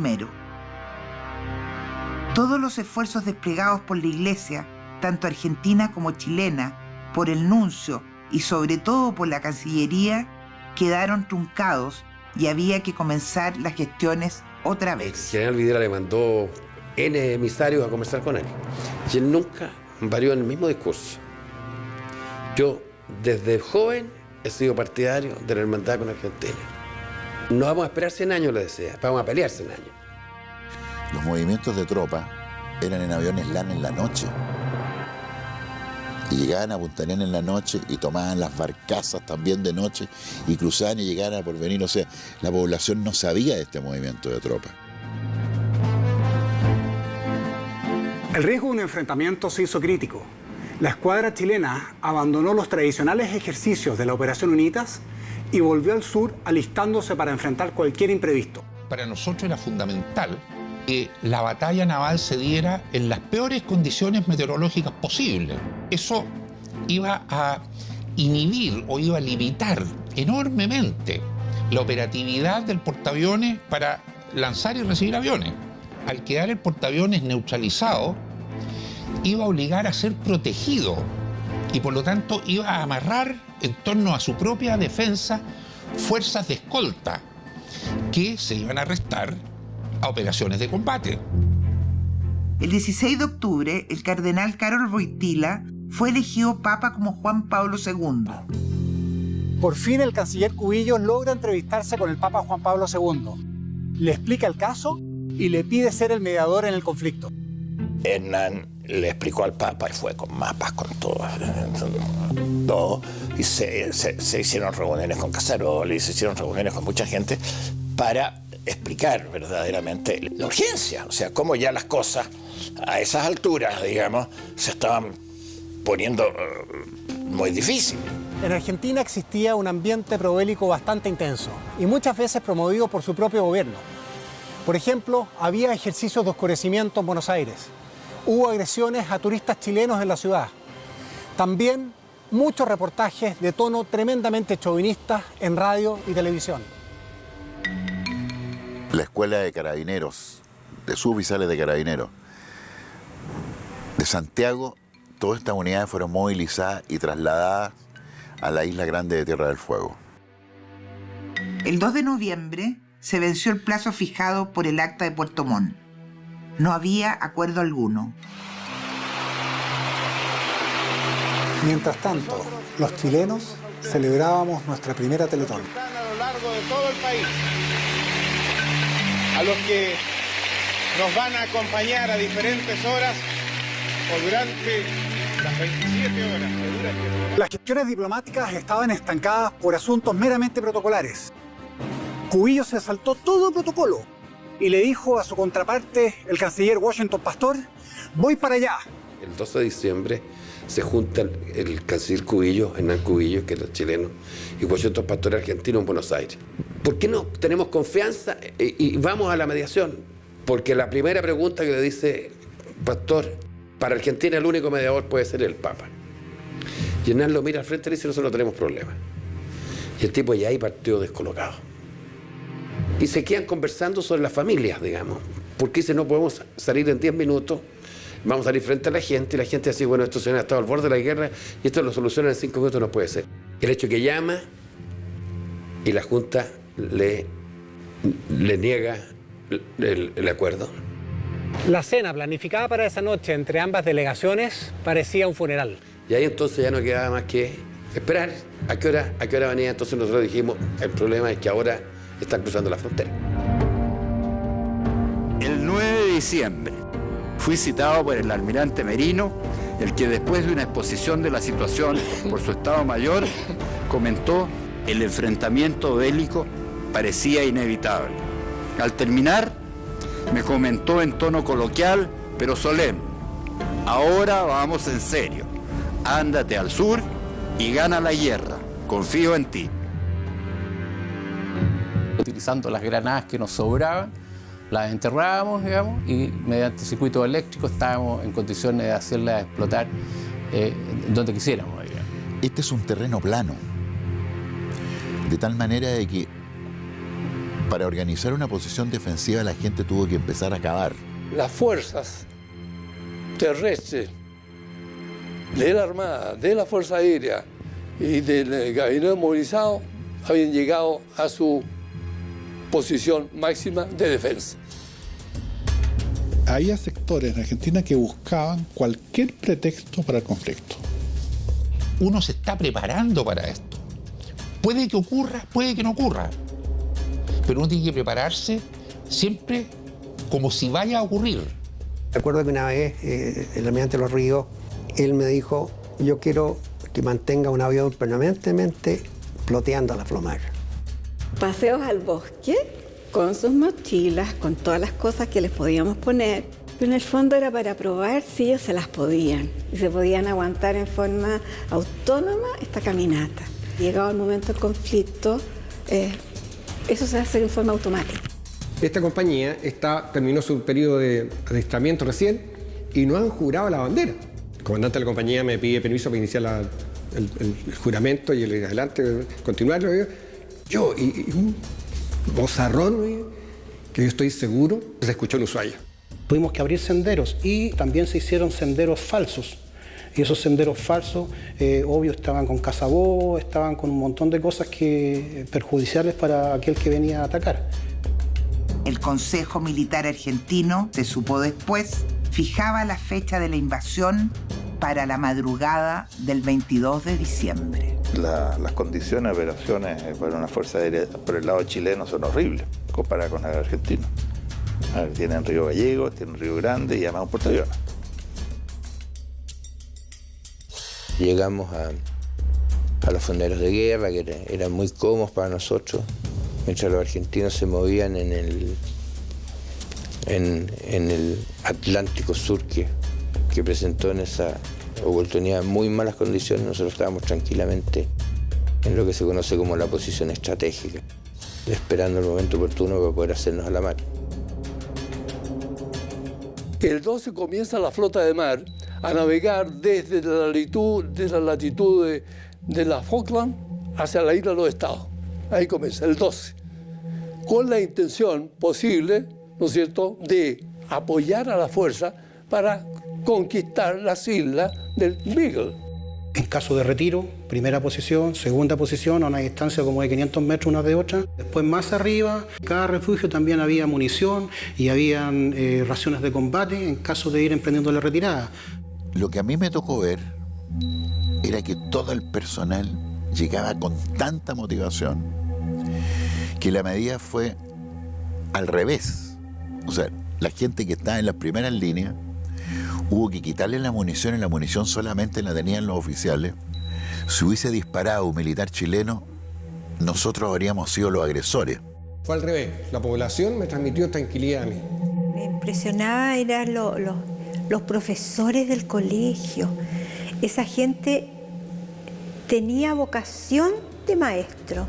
Todos los esfuerzos desplegados por la Iglesia, tanto argentina como chilena, por el nuncio y sobre todo por la Cancillería, quedaron truncados y había que comenzar las gestiones otra vez. El general Videla le mandó N emisarios a conversar con él y él nunca varió en el mismo discurso. Yo desde joven he sido partidario de la hermandad con Argentina. No vamos a esperar 100 años, le decía, vamos a pelear 100 años. Los movimientos de tropa eran en aviones LAN en la noche. Y llegaban a Punta Arenas en la noche y tomaban las barcazas también de noche y cruzaban y llegaban a Porvenir. O sea, la población no sabía de este movimiento de tropa. El riesgo de un enfrentamiento se hizo crítico. La escuadra chilena abandonó los tradicionales ejercicios de la Operación UNITAS y volvió al sur alistándose para enfrentar cualquier imprevisto. Para nosotros era fundamental que la batalla naval se diera en las peores condiciones meteorológicas posibles. Eso iba a inhibir o iba a limitar enormemente la operatividad del portaaviones para lanzar y recibir aviones. Al quedar el portaaviones neutralizado, iba a obligar a ser protegido y por lo tanto iba a amarrar en torno a su propia defensa fuerzas de escolta que se iban a restar a operaciones de combate. El 16 de octubre, el cardenal Karol Wojtyła fue elegido papa como Juan Pablo II. Por fin el canciller Cubillos logra entrevistarse con el Papa Juan Pablo II. Le explica el caso y le pide ser el mediador en el conflicto. Hernán le explicó al Papa y fue con mapas, con todo. Y se hicieron reuniones con Casaroli, se hicieron reuniones con mucha gente para explicar verdaderamente la urgencia. O sea, cómo ya las cosas a esas alturas, digamos, se estaban poniendo muy difíciles. En Argentina existía un ambiente probélico bastante intenso y muchas veces promovido por su propio gobierno. Por ejemplo, había ejercicios de oscurecimiento en Buenos Aires. Hubo agresiones a turistas chilenos en la ciudad. También muchos reportajes de tono tremendamente chauvinista en radio y televisión. La escuela de carabineros, de suboficiales de carabineros de Santiago, todas estas unidades fueron movilizadas y trasladadas a la isla grande de Tierra del Fuego. El 2 de noviembre se venció el plazo fijado por el Acta de Puerto Montt. No había acuerdo alguno. Mientras tanto, los chilenos celebrábamos nuestra primera Teletón. A lo largo de todo el país, a los que nos van a acompañar a diferentes horas o durante las 27 horas que dura este programa. Las gestiones diplomáticas estaban estancadas por asuntos meramente protocolares. Cubillos se saltó todo el protocolo y le dijo a su contraparte, el canciller Washington Pastor, voy para allá. El 12 de diciembre se juntan el canciller Cubillos, Hernán Cubillos, que es chileno, y Washington Pastor, argentino, en Buenos Aires. ¿Por qué no tenemos confianza y vamos a la mediación? Porque la primera pregunta que le dice Pastor, para Argentina el único mediador puede ser el Papa. Y Hernán lo mira al frente y le dice, nosotros no tenemos problema. Y el tipo ya ahí partió descolocado. Y se quedan conversando sobre las familias, digamos. Porque dice, no podemos salir en 10 minutos, vamos a salir frente a la gente, y la gente dice, bueno, esto se ha estado al borde de la guerra, y esto lo solucionan en 5 minutos, no puede ser. El hecho que llama, y la Junta le niega el acuerdo. La cena planificada para esa noche entre ambas delegaciones parecía un funeral. Y ahí entonces ya no quedaba más que esperar a qué hora venía. Entonces nosotros dijimos, el problema es que ahora están cruzando la frontera. El 9 de diciembre fui citado por el almirante Merino, el que después de una exposición de la situación por su Estado Mayor, comentó el enfrentamiento bélico parecía inevitable. Al terminar, me comentó en tono coloquial, pero solemne: ahora vamos en serio. Ándate al sur y gana la guerra. Confío en ti. Utilizando las granadas que nos sobraban, las enterrábamos, digamos, y mediante circuitos eléctricos estábamos en condiciones de hacerlas explotar donde quisiéramos. Digamos. Este es un terreno plano, de tal manera de que para organizar una posición defensiva la gente tuvo que empezar a cavar. Las fuerzas terrestres de la Armada, de la Fuerza Aérea y del gabinete movilizado habían llegado a su posición máxima de defensa. Había sectores en Argentina que buscaban cualquier pretexto para el conflicto. Uno se está preparando para esto. Puede que ocurra, puede que no ocurra. Pero uno tiene que prepararse siempre como si vaya a ocurrir. Recuerdo que una vez, el almirante Los Ríos, él me dijo: yo quiero que mantenga un avión permanentemente floteando a la Flomar. Paseos al bosque, con sus mochilas, con todas las cosas que les podíamos poner. Pero en el fondo era para probar si ellos se las podían. Y se podían aguantar en forma autónoma esta caminata. Llegado el momento del conflicto, eso se hace en forma automática. Esta compañía terminó su periodo de adiestramiento recién y no han jurado la bandera. El comandante de la compañía me pide permiso para iniciar el juramento y el ir adelante, continuarlo. Yo, y un bozarrón, que yo estoy seguro, se escuchó en Ushuaia. Tuvimos que abrir senderos y también se hicieron senderos falsos. Y esos senderos falsos, obvio, estaban con cazabobos, estaban con un montón de cosas perjudiciales para aquel que venía a atacar. El Consejo Militar Argentino, se supo después, fijaba la fecha de la invasión para la madrugada del 22 de diciembre. Las condiciones de operaciones para una fuerza aérea por el lado chileno son horribles, comparadas con la de Argentina. Tienen Río Gallegos, tienen Río Grande y además un portaaviones. Llegamos a los fonderos de guerra, que eran muy cómodos para nosotros, mientras los argentinos se movían en el Atlántico Sur que presentó en esa oportunidad muy malas condiciones. Nosotros estábamos tranquilamente en lo que se conoce como la posición estratégica, esperando el momento oportuno para poder hacernos a la mar. El 12 comienza la flota de mar a navegar desde la latitud de la Falkland hacia la isla de los Estados. Ahí comienza, el 12. Con la intención posible, ¿no es cierto?, de apoyar a la fuerza para conquistar las islas del Beagle. En caso de retiro, primera posición, segunda posición, a una distancia como de 500 metros una de otra. Después más arriba, cada refugio también había munición y habían raciones de combate en caso de ir emprendiendo la retirada. Lo que a mí me tocó ver era que todo el personal llegaba con tanta motivación que la medida fue al revés. O sea, la gente que estaba en las primeras líneas hubo que quitarle la munición y la munición solamente la tenían los oficiales. Si hubiese disparado un militar chileno, nosotros habríamos sido los agresores. Fue al revés. La población me transmitió tranquilidad a mí. Me impresionaba eran los profesores del colegio. Esa gente tenía vocación de maestro.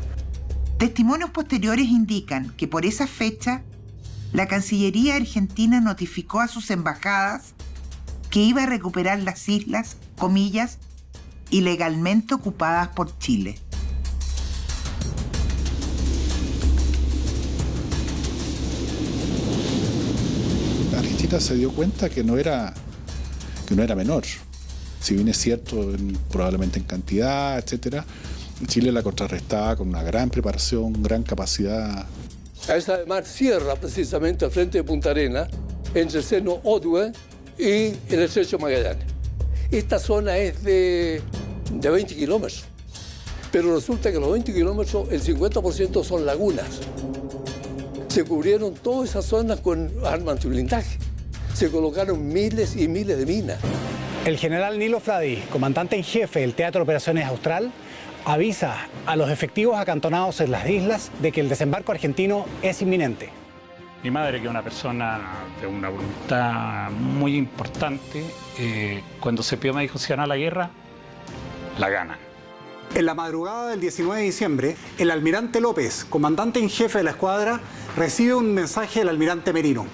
Testimonios posteriores indican que por esa fecha la Cancillería argentina notificó a sus embajadas que iba a recuperar las islas, comillas, ilegalmente ocupadas por Chile. Argentina se dio cuenta que no era menor. Si bien es cierto, probablemente en cantidad, etcétera, Chile la contrarrestaba con una gran preparación, gran capacidad. A esa de mar cierra precisamente al frente de Punta Arenas, entre el seno Otway y el estrecho Magallanes. Esta zona es de 20 kilómetros, pero resulta que los 20 kilómetros, el 50% son lagunas. Se cubrieron todas esas zonas con armas antiblindaje. Se colocaron miles y miles de minas. El general Nilo Flady, comandante en jefe del Teatro de Operaciones Austral, avisa a los efectivos acantonados en las islas de que el desembarco argentino es inminente. Mi madre, que es una persona de una voluntad muy importante, cuando se me dijo si ganan la guerra, la ganan. En la madrugada del 19 de diciembre, el almirante López, comandante en jefe de la escuadra, recibe un mensaje del almirante Merino.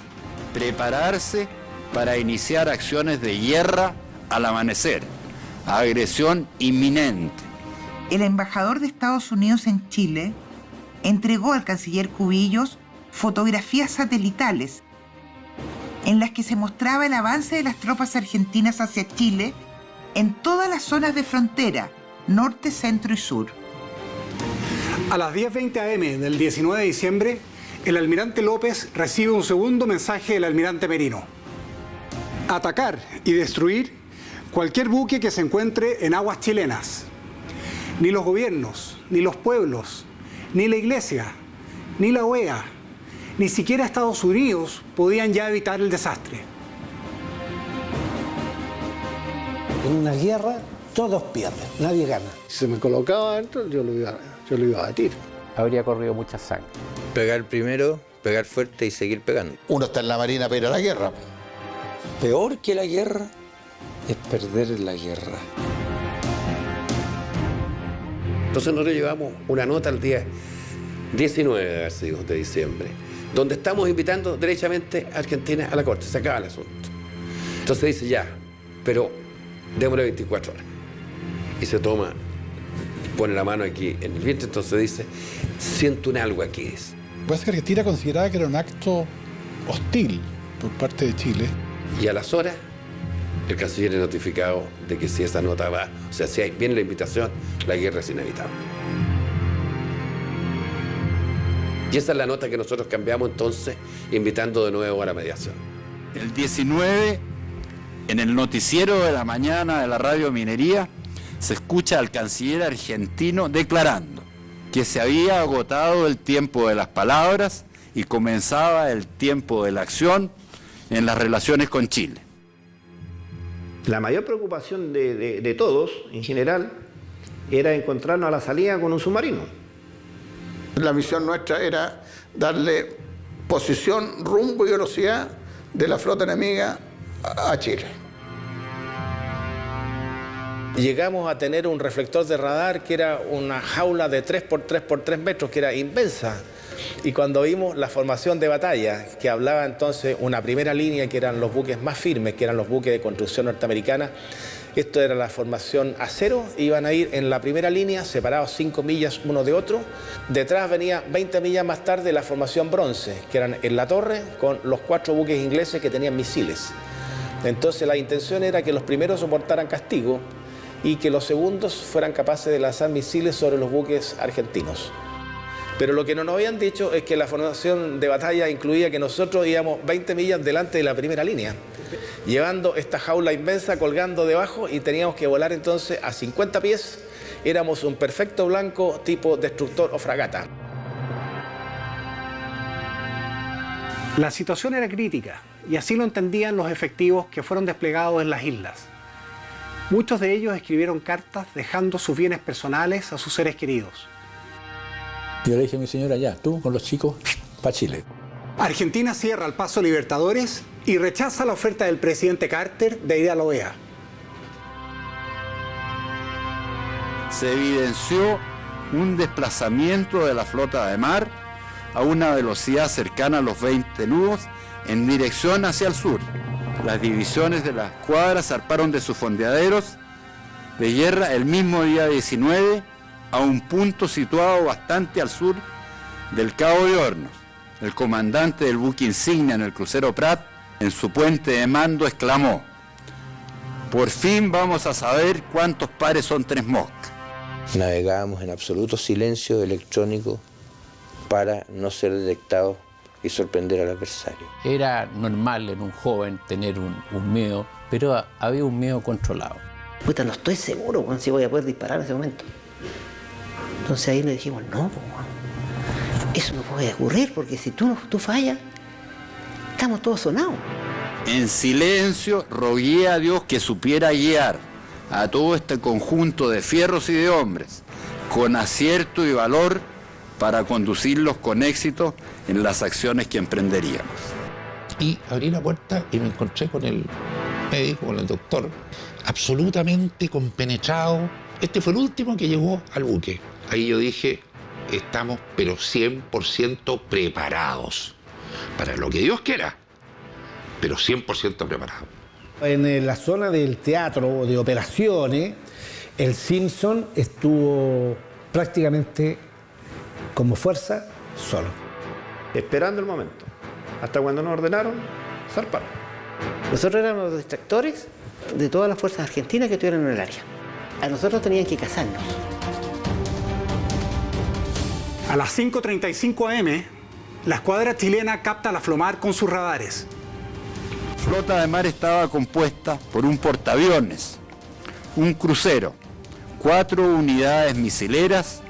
Prepararse para iniciar acciones de guerra al amanecer. Agresión inminente. El embajador de Estados Unidos en Chile entregó al canciller Cubillos fotografías satelitales en las que se mostraba el avance de las tropas argentinas hacia Chile en todas las zonas de frontera, norte, centro y sur. A las 10:20 am del 19 de diciembre, el almirante López recibe un segundo mensaje del almirante Merino. Atacar y destruir cualquier buque que se encuentre en aguas chilenas. Ni los gobiernos, ni los pueblos, ni la Iglesia, ni la OEA, ni siquiera Estados Unidos podían ya evitar el desastre. En una guerra todos pierden, nadie gana. Si se me colocaba adentro, yo lo iba a batir. Habría corrido mucha sangre. Pegar primero, pegar fuerte y seguir pegando. Uno está en la marina para ir a la guerra. Peor que la guerra es perder la guerra. Entonces nosotros llevamos una nota el día 19 de diciembre, donde estamos invitando derechamente a Argentina a la corte. Se acaba el asunto. Entonces dice ya, pero démosle 24 horas. Y se toma, pone la mano aquí en el vientre, entonces dice, siento un algo aquí. Pues que Argentina consideraba que era un acto hostil por parte de Chile. Y a las horas, el canciller es notificado de que si esa nota va, o sea, si viene la invitación, la guerra es inevitable. Y esa es la nota que nosotros cambiamos entonces, invitando de nuevo a la mediación. El 19, en el noticiero de la mañana de la Radio Minería, se escucha al canciller argentino declarando que se había agotado el tiempo de las palabras y comenzaba el tiempo de la acción en las relaciones con Chile. La mayor preocupación de todos, en general, era encontrarnos a la salida con un submarino. La misión nuestra era darle posición, rumbo y velocidad de la flota enemiga a Chile. Llegamos a tener un reflector de radar que era una jaula de 3 por 3 por 3 metros, que era inmensa. Y cuando vimos la formación de batalla, que hablaba entonces una primera línea, que eran los buques más firmes, que eran los buques de construcción norteamericana, esto era la formación acero, iban a ir en la primera línea, separados 5 millas uno de otro. Detrás venía 20 millas más tarde la formación bronce, que eran en la torre, con los 4 buques ingleses que tenían misiles. Entonces la intención era que los primeros soportaran castigo y que los segundos fueran capaces de lanzar misiles sobre los buques argentinos. Pero lo que no nos habían dicho es que la formación de batalla incluía que nosotros íbamos 20 millas delante de la primera línea, llevando esta jaula inmensa colgando debajo, y teníamos que volar entonces a 50 pies. Éramos un perfecto blanco tipo destructor o fragata. La situación era crítica, y así lo entendían los efectivos que fueron desplegados en las islas. Muchos de ellos escribieron cartas dejando sus bienes personales a sus seres queridos. Yo le dije a mi señora, ya, tú con los chicos, para Chile. Argentina cierra el paso Libertadores y rechaza la oferta del presidente Carter de ir a la OEA. Se evidenció un desplazamiento de la flota de mar a una velocidad cercana a los 20 nudos en dirección hacia el sur. Las divisiones de la escuadra zarparon de sus fondeaderos de guerra el mismo día 19 a un punto situado bastante al sur del Cabo de Hornos. El comandante del buque insignia en el crucero Prat, en su puente de mando, exclamó: "Por fin vamos a saber cuántos pares son 3 moscas". Navegábamos en absoluto silencio electrónico para no ser detectados y sorprender al adversario. Era normal en un joven tener un miedo, pero había un miedo controlado. Puta, no estoy seguro si voy a poder disparar en ese momento. Entonces ahí le dijimos, no, eso no puede ocurrir, porque si tú fallas, estamos todos sonados. En silencio rogué a Dios que supiera guiar a todo este conjunto de fierros y de hombres con acierto y valor para conducirlos con éxito en las acciones que emprenderíamos. Y abrí la puerta y me encontré con el médico, con el doctor, absolutamente compenetrado. Este fue el último que llegó al buque. Ahí yo dije, estamos pero 100% preparados para lo que Dios quiera, pero 100% preparados. En la zona del teatro de operaciones, el Simpson estuvo prácticamente como fuerza solo, esperando el momento. Hasta cuando nos ordenaron, zarpar. Nosotros éramos los distractores de todas las fuerzas argentinas que estuvieron en el área. A nosotros tenían que cazarnos. A las 5:35 am, la escuadra chilena capta la Flomar con sus radares. La flota de mar estaba compuesta por un portaaviones, un crucero, 4 unidades misileras,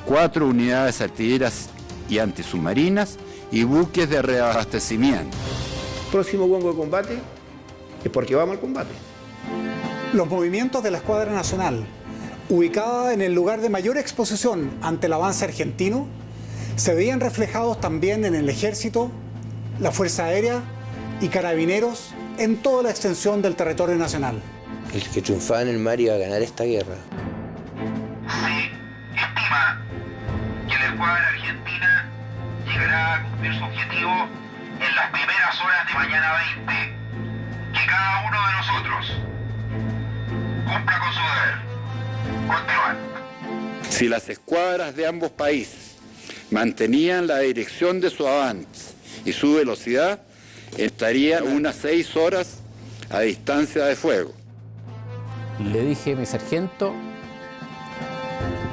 4 unidades artilleras y antisubmarinas y buques de reabastecimiento. Próximo hueco de combate es porque vamos al combate. Los movimientos de la Escuadra Nacional, ubicada en el lugar de mayor exposición ante el avance argentino, se veían reflejados también en el Ejército, la Fuerza Aérea y Carabineros en toda la extensión del territorio nacional. El que triunfaba en el mar iba a ganar esta guerra. Se estima que la escuadra argentina llegará a cumplir su objetivo en las primeras horas de mañana 20. Que cada uno de nosotros cumpla con su deber. Continuar. Si las escuadras de ambos países mantenían la dirección de su avance y su velocidad, estarían unas 6 horas a distancia de fuego. Le dije a mi sargento,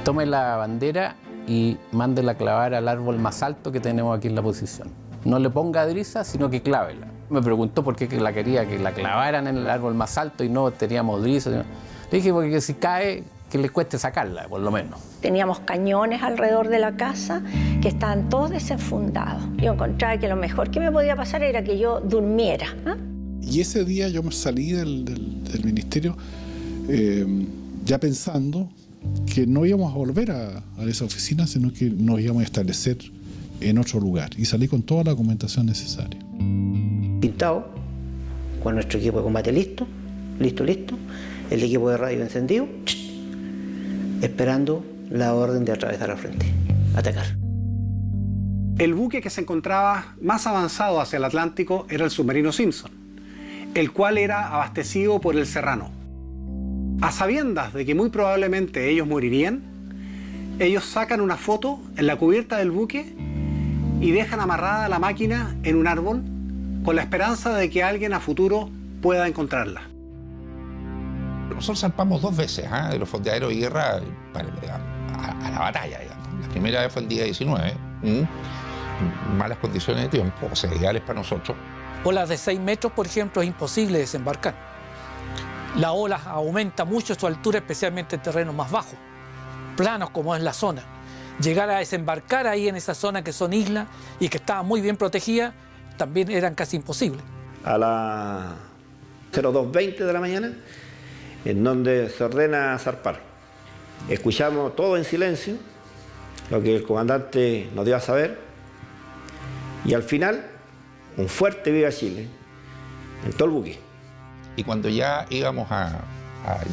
tome la bandera y mándela a clavar al árbol más alto que tenemos aquí en la posición. No le ponga driza, sino que clávela. Me preguntó por qué la quería que la clavaran en el árbol más alto y no teníamos driza. Le dije, porque si cae, que le cueste sacarla, por lo menos. Teníamos cañones alrededor de la casa que estaban todos desenfundados. Yo encontraba que lo mejor que me podía pasar era que yo durmiera. Y ese día yo me salí del ministerio ya pensando que no íbamos a volver a esa oficina, sino que nos íbamos a establecer en otro lugar. Y salí con toda la documentación necesaria. Pintado, con nuestro equipo de combate listo, el equipo de radio encendido, esperando la orden de atravesar al frente, atacar. El buque que se encontraba más avanzado hacia el Atlántico era el submarino Simpson, el cual era abastecido por el Serrano. A sabiendas de que muy probablemente ellos morirían, ellos sacan una foto en la cubierta del buque y dejan amarrada la máquina en un árbol con la esperanza de que alguien a futuro pueda encontrarla. Nosotros zarpamos 2 veces de los fondeaderos de guerra a la batalla, digamos. La primera vez fue el día 19, malas condiciones de tiempo, o sea, ideales para nosotros. Olas de 6 metros, por ejemplo, es imposible desembarcar. La ola aumenta mucho su altura, especialmente en terrenos más bajos, planos como es la zona. Llegar a desembarcar ahí en esa zona que son islas y que estaba muy bien protegida, también eran casi imposibles. A las 02:20 de la mañana, en donde se ordena zarpar. Escuchamos todo en silencio, lo que el comandante nos dio a saber, y al final, un fuerte viva Chile en todo el buque. Y cuando ya íbamos a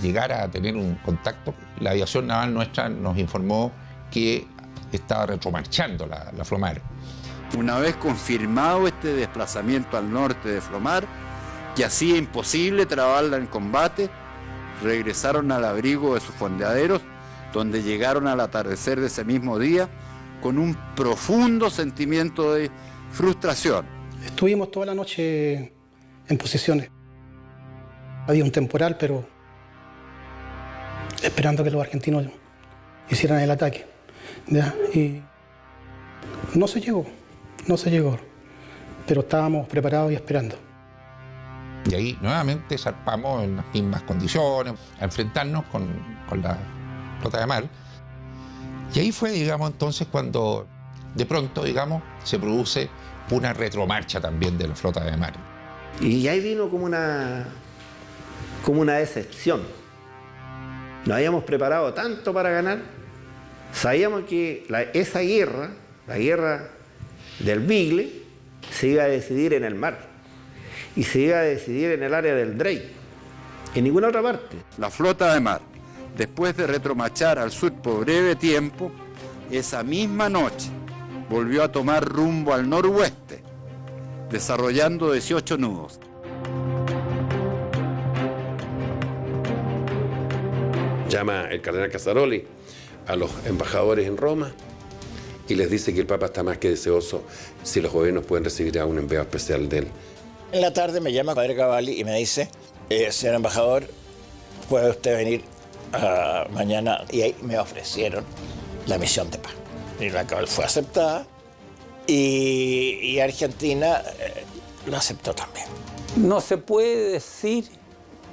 llegar a tener un contacto, la aviación naval nuestra nos informó que estaba retromarchando la Flomar. Una vez confirmado este desplazamiento al norte de Flomar, que hacía imposible trabarla en combate, regresaron al abrigo de sus fondeaderos, donde llegaron al atardecer de ese mismo día con un profundo sentimiento de frustración. Estuvimos toda la noche en posiciones. Había un temporal, pero esperando que los argentinos hicieran el ataque. ¿Ya? Y no se llegó, pero estábamos preparados y esperando. Y ahí nuevamente zarpamos en las mismas condiciones, a enfrentarnos con la flota de mar. Y ahí fue, digamos, entonces cuando de pronto, digamos, se produce una retromarcha también de la flota de mar. Y ahí vino como una decepción. Nos habíamos preparado tanto para ganar Sabíamos que esa guerra, la guerra del Bigle, se iba a decidir en el mar y se iba a decidir en el área del Drake, en ninguna otra parte. La flota de mar, después de retromachar al sur por breve tiempo, esa misma noche volvió a tomar rumbo al noroeste, desarrollando 18 nudos. Llama el cardenal Casaroli a los embajadores en Roma y les dice que el Papa está más que deseoso si los gobiernos pueden recibir a un enviado especial de él. En la tarde me llama Padre Cavalli y me dice, señor embajador, puede usted venir mañana. Y ahí me ofrecieron la misión de paz. Y la cual fue aceptada y Argentina lo aceptó también. No se puede decir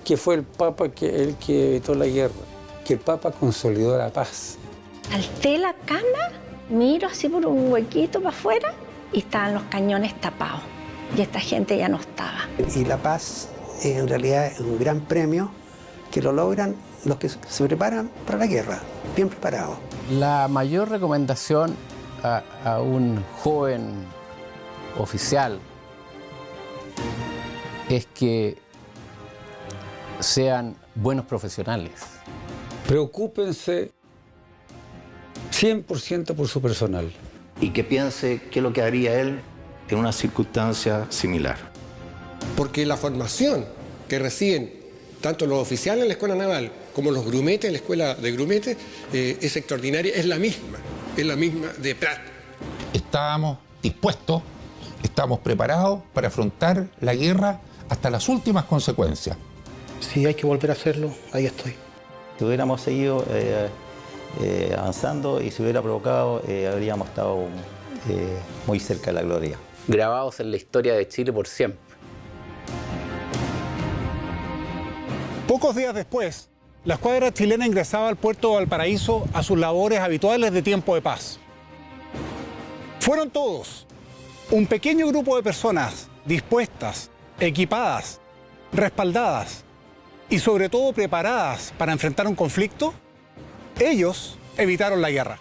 que fue el Papa el que evitó la guerra, que el Papa consolidó la paz. Alcé la cama, miro así por un huequito para afuera y estaban los cañones tapados. Y esta gente ya no estaba. Y la paz en realidad es un gran premio que lo logran los que se preparan para la guerra, bien preparados. La mayor recomendación a un joven oficial es que sean buenos profesionales. Preocúpense 100% por su personal. Y que piense qué es lo que haría él en una circunstancia similar. Porque la formación que reciben tanto los oficiales en la escuela naval como los grumetes en la escuela de grumetes es extraordinaria, es la misma de Prat. Estábamos dispuestos, estábamos preparados para afrontar la guerra hasta las últimas consecuencias. Si hay que volver a hacerlo, ahí estoy. Si hubiéramos seguido avanzando y si hubiera provocado, habríamos estado muy cerca de la gloria. Grabados en la historia de Chile por siempre. Pocos días después, la escuadra chilena ingresaba al puerto de Valparaíso a sus labores habituales de tiempo de paz. Fueron todos, un pequeño grupo de personas dispuestas, equipadas, respaldadas y sobre todo preparadas para enfrentar un conflicto. Ellos evitaron la guerra.